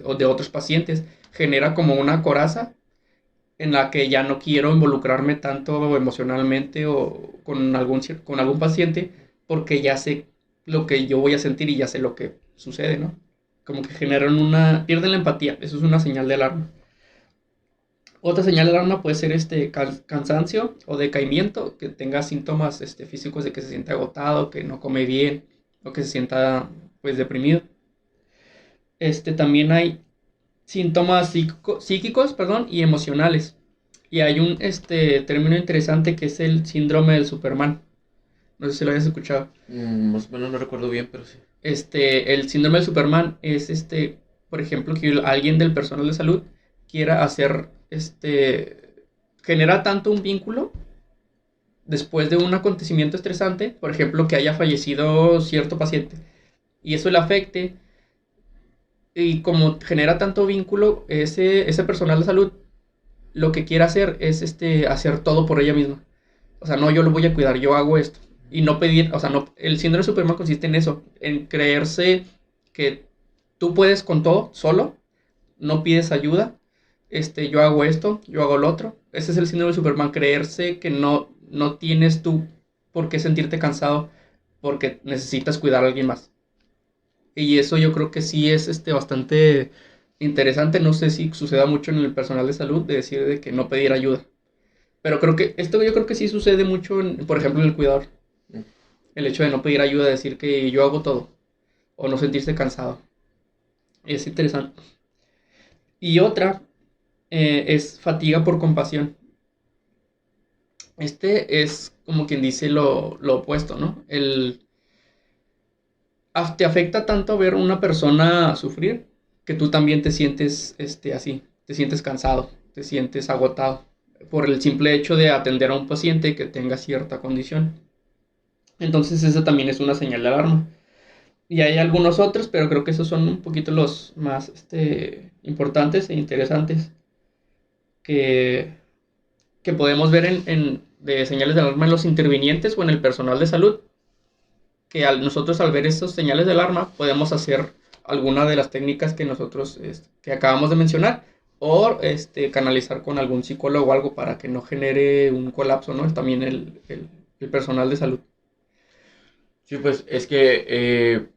otros pacientes, genera como una coraza en la que ya no quiero involucrarme tanto emocionalmente o con algún paciente porque ya sé lo que yo voy a sentir y ya sé lo que sucede, ¿no? Como que pierden la empatía, eso es una señal de alarma. Otra señal de alarma puede ser cansancio o decaimiento, que tenga síntomas físicos de que se siente agotado, que no come bien o que se sienta pues deprimido. También hay síntomas psíquicos, perdón, y emocionales. Y hay un término interesante que es el síndrome del Superman. No sé si lo hayas escuchado. Más o menos no recuerdo bien, pero sí. El síndrome del Superman es por ejemplo, que alguien del personal de salud quiera hacer genera tanto un vínculo después de un acontecimiento estresante, por ejemplo, que haya fallecido cierto paciente, y eso le afecte, y como genera tanto vínculo, ese personal de salud lo que quiere hacer es hacer todo por ella misma. O sea, no, yo lo voy a cuidar, yo hago esto. Y no pedir, o sea, no, el síndrome de Superman consiste en eso, en creerse que tú puedes con todo, solo, no pides ayuda, yo hago esto, yo hago lo otro. Ese es el síndrome de Superman, creerse que no tienes tú por qué sentirte cansado porque necesitas cuidar a alguien más. Y eso yo creo que sí es bastante interesante. No sé si suceda mucho en el personal de salud de decir de que no pedir ayuda. Pero creo que esto yo creo que sí sucede mucho, por ejemplo, en el cuidador. Mm. El hecho de no pedir ayuda, decir que yo hago todo. O no sentirse cansado. Es interesante. Y otra es fatiga por compasión. Es como quien dice lo opuesto, ¿no? Te afecta tanto ver una persona sufrir que tú también te sientes así. Te sientes cansado, te sientes agotado. por el simple hecho de atender a un paciente que tenga cierta condición. Entonces esa también es una señal de alarma. Y hay algunos otros, pero creo que esos son un poquito los más importantes e interesantes que, que podemos ver de señales de alarma en los intervinientes o en el personal de salud, que nosotros al ver estos señales de alarma podemos hacer alguna de las técnicas que nosotros que acabamos de mencionar o canalizar con algún psicólogo o algo para que no genere un colapso, ¿no? También el personal de salud. Sí, pues es que,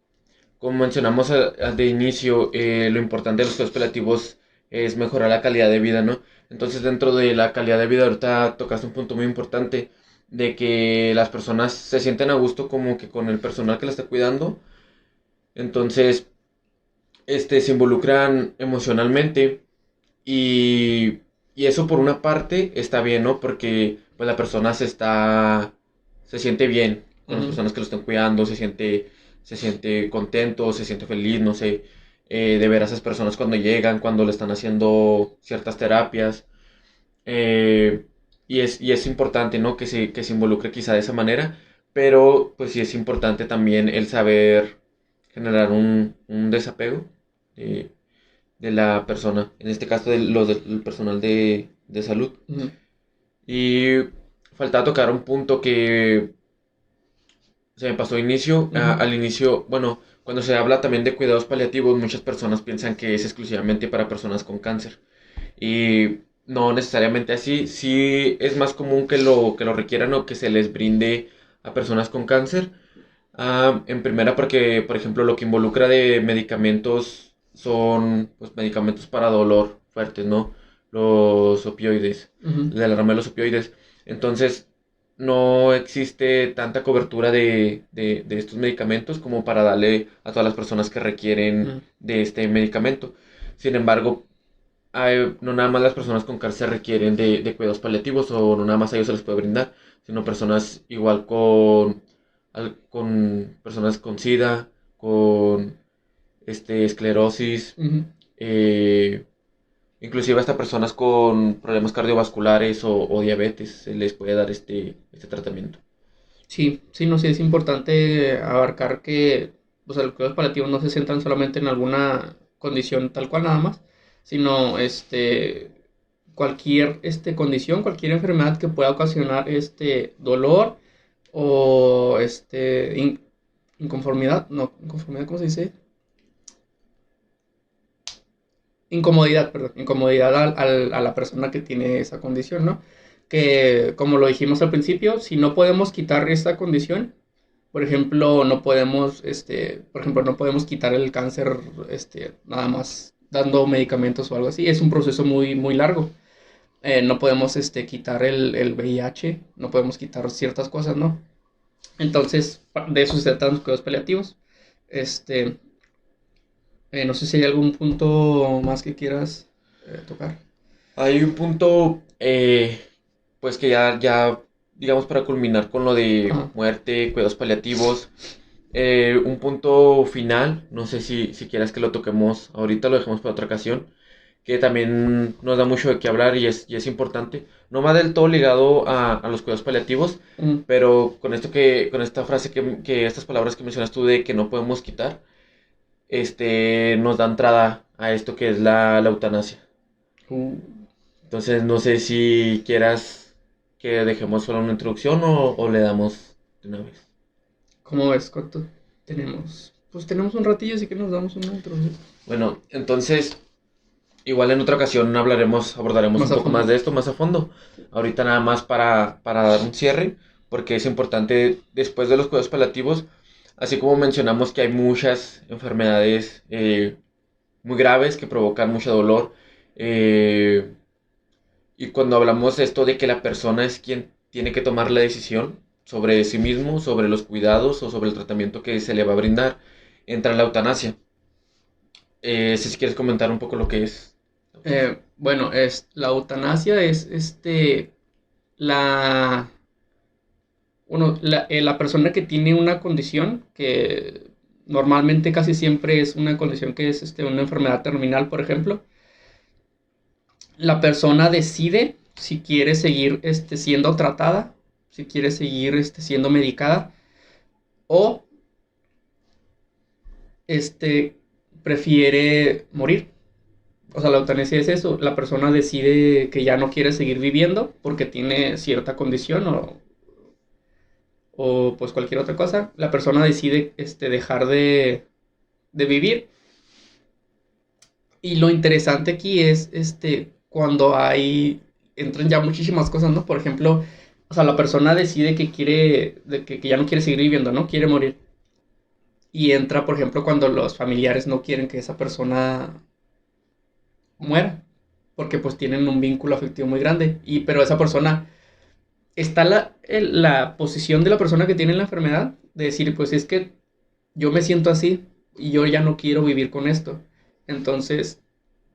como mencionamos de inicio, lo importante de los cuidados paliativos es mejorar la calidad de vida, ¿no? Entonces, dentro de la calidad de vida, ahorita tocaste un punto muy importante de que las personas se sienten a gusto como que con el personal que la está cuidando. Entonces, se involucran emocionalmente y, y eso por una parte está bien, ¿no? Porque pues la persona se siente bien con las Ujú. personas que lo están cuidando, se siente contento, se siente feliz, no sé, de ver a esas personas cuando llegan, cuando le están haciendo ciertas terapias. eh, y es importante, ¿no? Que se involucre quizá de esa manera, pero pues sí es importante también el saber generar un desapego de, de la persona, en este caso del personal de salud. Ujú. Y faltaba tocar un punto que se me pasó inicio, Ujú. al inicio, bueno, cuando se habla también de cuidados paliativos, muchas personas piensan que es exclusivamente para personas con cáncer. Y no necesariamente así, sí es más común que lo requieran o que se les brinde a personas con cáncer. En primera porque, por ejemplo, lo que involucra de medicamentos son pues, medicamentos para dolor fuertes, ¿no? Los opioides, Ujú. de la rama de los opioides. Entonces, no existe tanta cobertura de estos medicamentos como para darle a todas las personas que requieren Ujú. de este medicamento. Sin embargo, no nada más las personas con cáncer requieren de cuidados paliativos o no nada más a ellos se les puede brindar, sino personas igual con personas con SIDA, con esclerosis, Ujú. eh, inclusive hasta personas con problemas cardiovasculares o diabetes se les puede dar este tratamiento. Sí, sí, no sé, es importante abarcar que, o sea, los cuidados paliativos no se centran solamente en alguna condición tal cual nada más, sino cualquier condición, cualquier enfermedad que pueda ocasionar dolor o inconformidad, no, inconformidad, ¿cómo se dice? Incomodidad, perdón, incomodidad a la persona que tiene esa condición, ¿no? Que, como lo dijimos al principio, si no podemos quitar esta condición, por ejemplo, no podemos quitar el cáncer, nada más dando medicamentos o algo así. Es un proceso muy, muy largo. No podemos, quitar el VIH, no podemos quitar ciertas cosas, ¿no? Entonces, de eso se tratan los cuidados paliativos. Este, no sé si hay algún punto más que quieras tocar. Hay un punto, pues que ya, digamos, para culminar con lo de Ajá. muerte, cuidados paliativos, un punto final, no sé si quieras que lo toquemos ahorita, lo dejemos para otra ocasión, que también nos da mucho de qué hablar y es importante. No va del todo ligado a los cuidados paliativos, Mm. pero con esta frase que estas palabras que mencionas tú de que no podemos quitar, nos da entrada a esto que es la eutanasia. Uh, Entonces, no sé si quieras que dejemos solo una introducción o le damos de una vez. ¿Cómo ves? ¿Cuánto tenemos? Pues tenemos un ratillo, así que nos damos una introducción. Bueno, entonces, igual en otra ocasión abordaremos Más un a poco más fondo. de esto, más a fondo. Ahorita nada más para dar un cierre, porque es importante después de los cuidados paliativos, así como mencionamos que hay muchas enfermedades muy graves que provocan mucho dolor, eh, y cuando hablamos de esto de que la persona es quien tiene que tomar la decisión sobre sí mismo, sobre los cuidados o sobre el tratamiento que se le va a brindar, entra la eutanasia. Si quieres comentar un poco lo que es la eutanasia. Bueno, la eutanasia es la, la persona que tiene una condición que normalmente casi siempre es una condición que es una enfermedad terminal, por ejemplo. La persona decide si quiere seguir siendo tratada, si quiere seguir siendo medicada, o prefiere morir. O sea, la eutanasia es eso, la persona decide que ya no quiere seguir viviendo porque tiene cierta condición o pues cualquier otra cosa. La persona decide dejar de vivir. Y lo interesante aquí es cuando entran ya muchísimas cosas, ¿no? Por ejemplo, o sea, la persona decide que quiere, que ya no quiere seguir viviendo, ¿no? Quiere morir. Y entra, por ejemplo, cuando los familiares no quieren que esa persona muera, porque pues tienen un vínculo afectivo muy grande. Pero esa persona, está la posición de la persona que tiene la enfermedad, de decir, pues es que yo me siento así y yo ya no quiero vivir con esto. Entonces,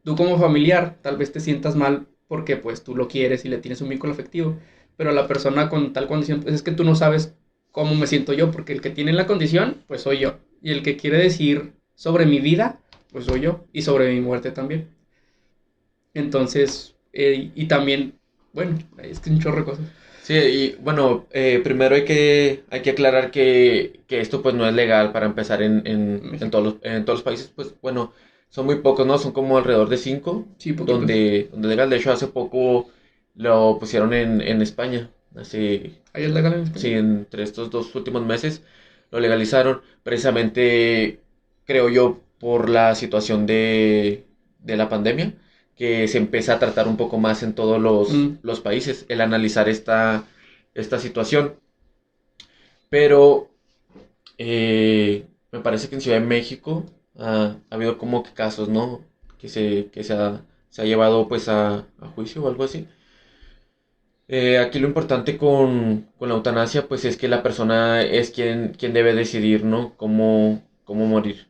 tú como familiar tal vez te sientas mal porque pues tú lo quieres y le tienes un vínculo afectivo, pero la persona con tal condición, pues es que tú no sabes cómo me siento yo, porque el que tiene la condición, pues soy yo. Y el que quiere decir sobre mi vida, pues soy yo. Y sobre mi muerte también. Entonces, y también, bueno, es que un chorro de cosas. Sí, y bueno, primero hay que aclarar que esto pues no es legal para empezar en México. todos los países, pues bueno, son muy pocos, ¿no? Son como alrededor de 5 Sí, poquitos. donde legal. De hecho, hace poco lo pusieron en España, así, Ahí es legal en sí, España. entre estos 2 últimos meses lo legalizaron, precisamente, creo yo, por la situación de la pandemia, que se empieza a tratar un poco más en todos Mm, los países, el analizar esta situación. Pero me parece que en Ciudad de México ha habido como que casos, ¿no? Que se ha llevado pues a juicio o algo así. Aquí lo importante con la eutanasia, pues es que la persona es quien debe decidir, ¿no? Cómo morir.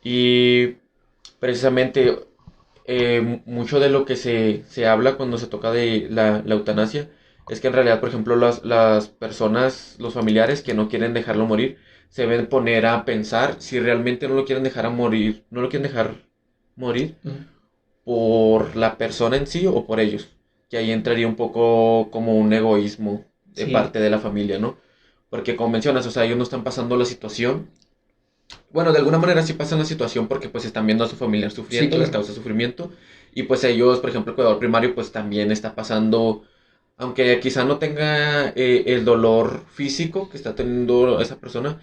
Y precisamente mucho de lo que se habla cuando se toca de la eutanasia es que en realidad, por ejemplo, las personas, los familiares que no quieren dejarlo morir, se deben poner a pensar si realmente no lo quieren dejar a morir, no lo quieren dejar morir mm. por la persona en sí o por ellos. Que ahí entraría un poco como un egoísmo de Sí, parte de la familia, ¿no? Porque como mencionas, o sea, ellos no están pasando la situación. Bueno, de alguna manera sí pasan la situación porque pues están viendo a su familiar sí, sufriendo, les claro. causa sufrimiento. Y pues ellos, por ejemplo, el cuidador primario pues también está pasando, aunque quizá no tenga el dolor físico que está teniendo esa persona,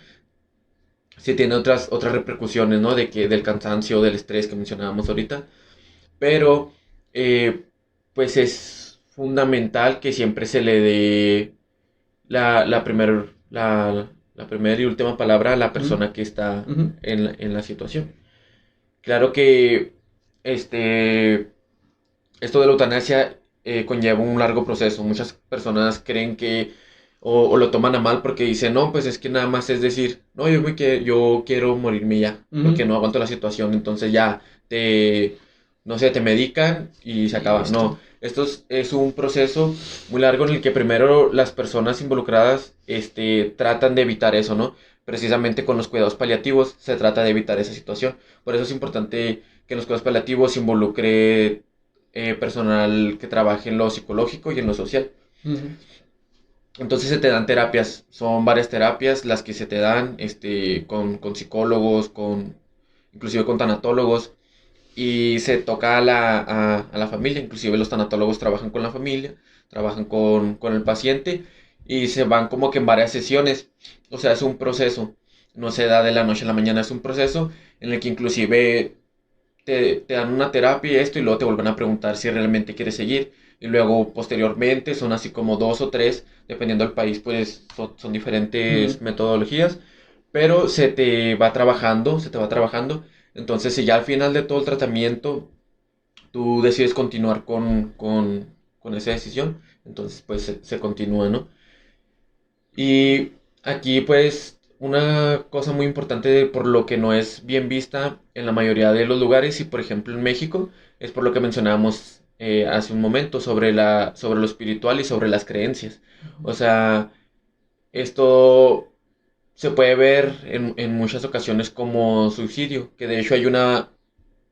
sí tiene otras repercusiones, ¿no? Del cansancio, del estrés que mencionábamos ahorita. Pero eh, pues es fundamental que siempre se le dé la primera y última palabra a la Mm, persona que está ujú. en la situación. Claro que este, esto de la eutanasia conlleva un largo proceso. Muchas personas creen que o lo toman a mal porque dicen, no, pues es que nada más es decir, no, yo quiero morirme ya, porque Ujú. no aguanto la situación, entonces ya te, no sé, te medican y se Y acaba. No, listo. esto es un proceso muy largo en el que primero las personas involucradas tratan de evitar eso, ¿no? Precisamente con los cuidados paliativos se trata de evitar esa situación. Por eso es importante que en los cuidados paliativos se involucre personal que trabaje en lo psicológico y en lo social. Ujú. Entonces se te dan terapias, son varias terapias las que se te dan con psicólogos, inclusive con tanatólogos, y se toca a la familia, inclusive los tanatólogos trabajan con la familia, trabajan con el paciente y se van como que en varias sesiones, o sea, es un proceso, no se da de la noche a la mañana, es un proceso en el que inclusive te dan una terapia y esto y luego te vuelven a preguntar si realmente quieres seguir. Y luego posteriormente son así como 2 o 3, dependiendo del país, pues son Ujú. diferentes metodologías, pero se te va trabajando. Entonces, si ya al final de todo el tratamiento tú decides continuar con esa decisión, entonces pues se continúa, ¿no? Y aquí pues una cosa muy importante por lo que no es bien vista en la mayoría de los lugares y por ejemplo en México es por lo que mencionábamos hace un momento sobre lo espiritual y sobre las creencias. O sea, esto se puede ver en muchas ocasiones como suicidio, que de hecho hay una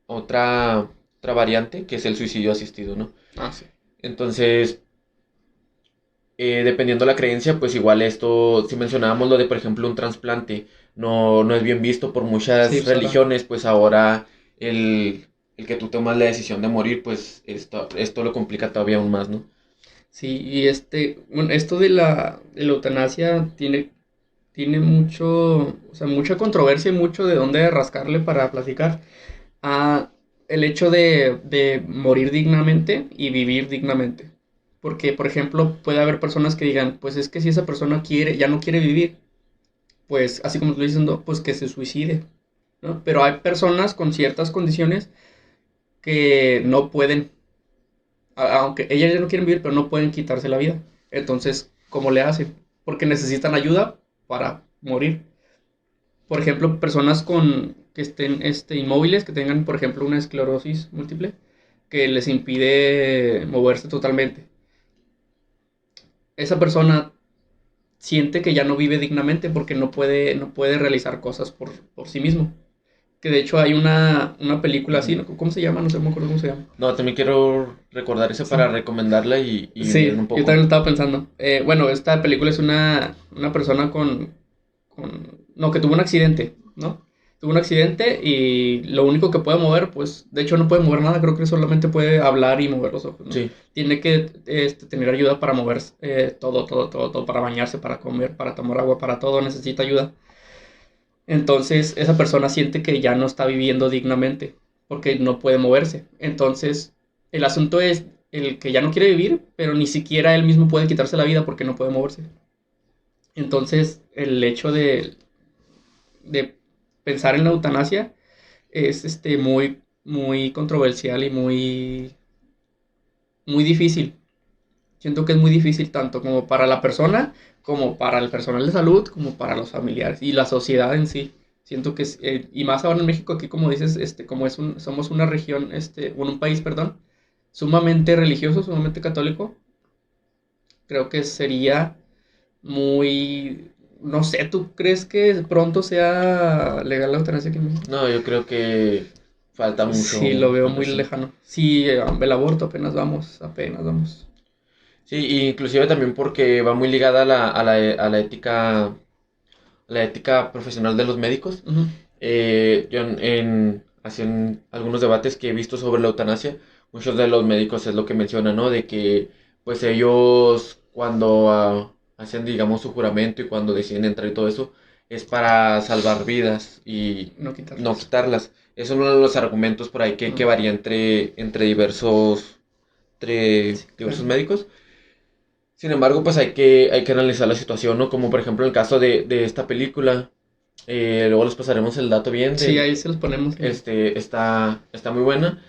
otra variante que es el suicidio asistido, ¿no? Ah, sí. Entonces, dependiendo la creencia, pues igual esto, si mencionábamos lo de, por ejemplo, un trasplante, no es bien visto por Sí, muchas pues ahora. religiones, pues ahora el que tú tomas la decisión de morir, pues esto lo complica todavía aún más, ¿no? Sí, y bueno, esto de la eutanasia tiene mucho, o sea, mucha controversia y mucho de dónde rascarle para platicar. Ah, el hecho de morir dignamente y vivir dignamente. Porque, por ejemplo, puede haber personas que digan, pues es que si esa persona ya no quiere vivir, pues así como estoy diciendo, pues que se suicide, ¿no? Pero hay personas con ciertas condiciones que no pueden, aunque ellas ya no quieren vivir, pero no pueden quitarse la vida. Entonces, ¿cómo le hacen? Porque necesitan ayuda para morir. Por ejemplo, personas que estén inmóviles, que tengan, por ejemplo, una esclerosis múltiple, que les impide moverse totalmente. Esa persona siente que ya no vive dignamente porque no puede realizar cosas por sí mismo. Que de hecho hay una película así, Ujú. ¿no? ¿Cómo se llama? No sé, no me acuerdo cómo se llama. No, también quiero recordar eso para Sí. recomendarla y ver Sí, un yo poco. también lo estaba pensando. Bueno, esta película es una persona no, que tuvo un accidente, ¿no? Tuvo un accidente y lo único que puede mover, pues, de hecho no puede mover nada, creo que solamente puede hablar y mover los ojos, ¿no? Sí. Tiene que tener ayuda para mover todo, para bañarse, para comer, para tomar agua, para todo, necesita ayuda. Entonces, esa persona siente que ya no está viviendo dignamente porque no puede moverse. Entonces, el asunto es el que ya no quiere vivir, pero ni siquiera él mismo puede quitarse la vida porque no puede moverse. Entonces, el hecho de pensar en la eutanasia es muy controversial y muy difícil. Siento que es muy difícil tanto como para la persona, como para el personal de salud, como para los familiares y la sociedad en sí. Siento que y más ahora en México, aquí como dices, como somos una región, un país, perdón, sumamente religioso, sumamente católico, creo que sería no sé, ¿tú crees que pronto sea legal la eutanasia aquí en México? No, yo creo que falta Sí, lo mucho veo con muy eso. lejano. Sí, el aborto apenas vamos, apenas vamos. Sí, y inclusive también porque va muy ligada a la ética profesional de los médicos. Ujú. Yo así en algunos debates que he visto sobre la eutanasia, muchos de los médicos es lo que mencionan, ¿no? De que pues ellos cuando hacen, digamos, su juramento y cuando deciden entrar y todo eso, es para salvar vidas y No no quitarlas. quitarlas. Es uno de los argumentos por ahí que Mm. varía entre Sí, diversos claro. médicos. Sin embargo, pues hay que analizar la situación, ¿no? Como por ejemplo en el caso de esta película. Luego les pasaremos el dato bien Sí, ahí se los ponemos. está muy buena.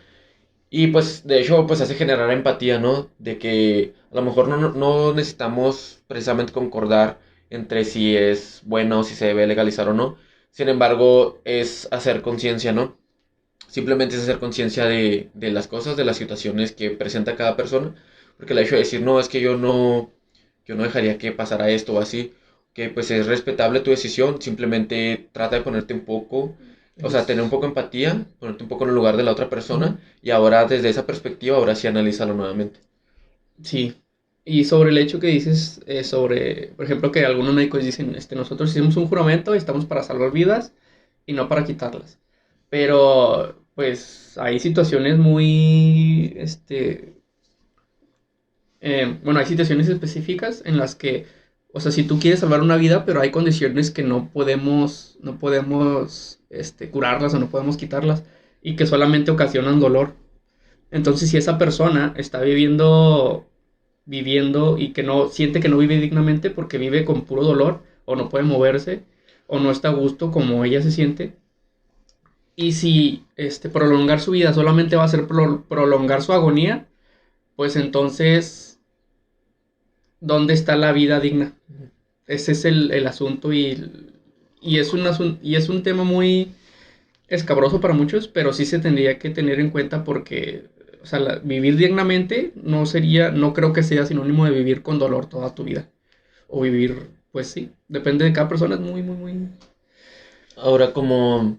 Y pues de hecho pues hace generar empatía, ¿no? De que a lo mejor no necesitamos precisamente concordar entre si es bueno o si se debe legalizar o no. Sin embargo, es hacer conciencia, ¿no? Simplemente es hacer conciencia de las cosas, de las situaciones que presenta cada persona. Porque el hecho de decir, no, es que yo no dejaría que pasara esto o así, que pues es respetable tu decisión, simplemente trata de ponerte un poco, o sea, tener un Es... poco de empatía, ponerte un poco en el lugar de la otra Ujú. persona y ahora desde esa perspectiva, ahora sí analízalo nuevamente. Sí. Y sobre el hecho que dices, por ejemplo, que algunos médicos dicen, nosotros hicimos un juramento y estamos para salvar vidas y no para quitarlas. Pero, pues, hay situaciones bueno, hay situaciones específicas en las que, o sea, si tú quieres salvar una vida, pero hay condiciones que no podemos, curarlas o no podemos quitarlas y que solamente ocasionan dolor. Entonces, si esa persona está viviendo y que no siente que no vive dignamente porque vive con puro dolor o no puede moverse o no está a gusto como ella se siente, y si prolongar su vida solamente va a ser prolongar su agonía, pues entonces, ¿dónde está la vida digna? Ese es el asunto y es un tema muy escabroso para muchos, pero sí se tendría que tener en cuenta porque, o sea, vivir dignamente no creo que sea sinónimo de vivir con dolor toda tu vida. O vivir, pues sí, depende de cada persona, es muy, muy, muy... Ahora, como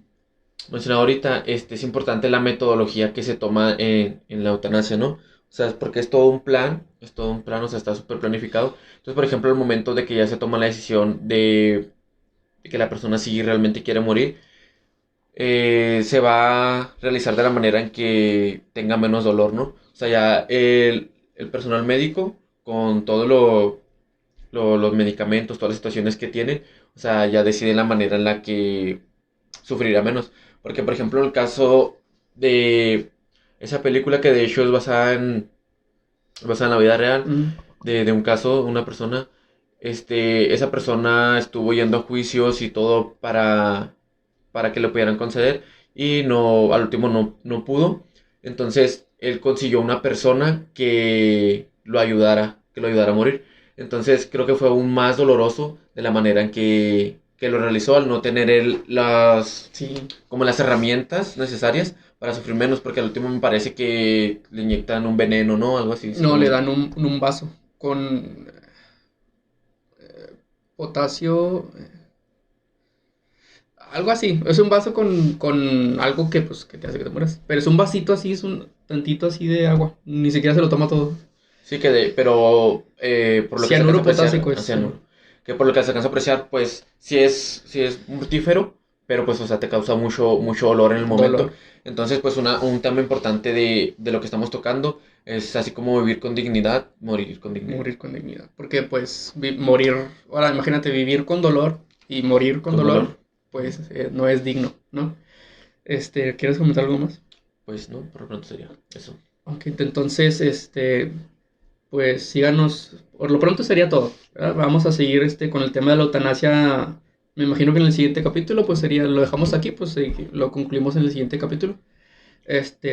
mencionaba ahorita, es importante la metodología que se toma en la eutanasia, ¿no? O sea, es porque es todo un plan, o sea, está súper planificado. Entonces, por ejemplo, al momento de que ya se toma la decisión de que la persona sí realmente quiere morir, se va a realizar de la manera en que tenga menos dolor, ¿no? O sea, ya el personal médico, con todo los medicamentos, todas las situaciones que tiene, o sea, ya decide la manera en la que sufrirá menos. Porque, por ejemplo, el caso de esa película que de hecho es basada en la vida real, Mm. de un caso, una persona, esa persona estuvo yendo a juicios y todo para que le pudieran conceder y no, al último no pudo. Entonces, él consiguió una persona que lo ayudara a morir. Entonces, creo que fue aún más doloroso de la manera en que lo realizó al no tener él Sí. como las herramientas necesarias para sufrir menos, porque al último me parece que le inyectan un veneno, ¿no? Algo así, si No, no le me- dan un vaso con potasio, algo así. Es un vaso con algo que, pues, que te hace que te mueras. Pero es un vasito así, es un tantito así de agua. Ni siquiera se lo toma todo. Sí, pero por lo que se alcanza Cianuro a apreciar, potásico es anciano, que por lo que se alcanza a apreciar, pues sí es mortífero, pero pues, o sea, te causa mucho dolor en el momento. dolor. Entonces, pues un tema importante de lo que estamos tocando es así como vivir con dignidad, morir con dignidad. Morir con dignidad. Porque, pues, morir. Ahora, imagínate vivir con dolor y morir con Con dolor, dolor, pues, no es digno, ¿no? ¿Quieres comentar algo más? pues no, por lo pronto sería eso. Ok, entonces, pues síganos. Por lo pronto sería todo, ¿verdad? Vamos a seguir con el tema de la eutanasia. Me imagino que en el siguiente capítulo, pues sería, lo dejamos aquí, pues lo concluimos en el siguiente capítulo.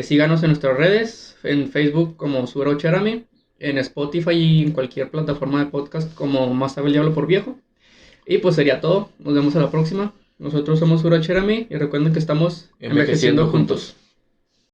Síganos en nuestras redes, en Facebook como Suro Cherami, en Spotify y en cualquier plataforma de podcast como Más sabe el diablo por viejo. Y pues sería todo. Nos vemos a la próxima. Nosotros somos Suro Cherami y recuerden que estamos Envejeciendo juntos.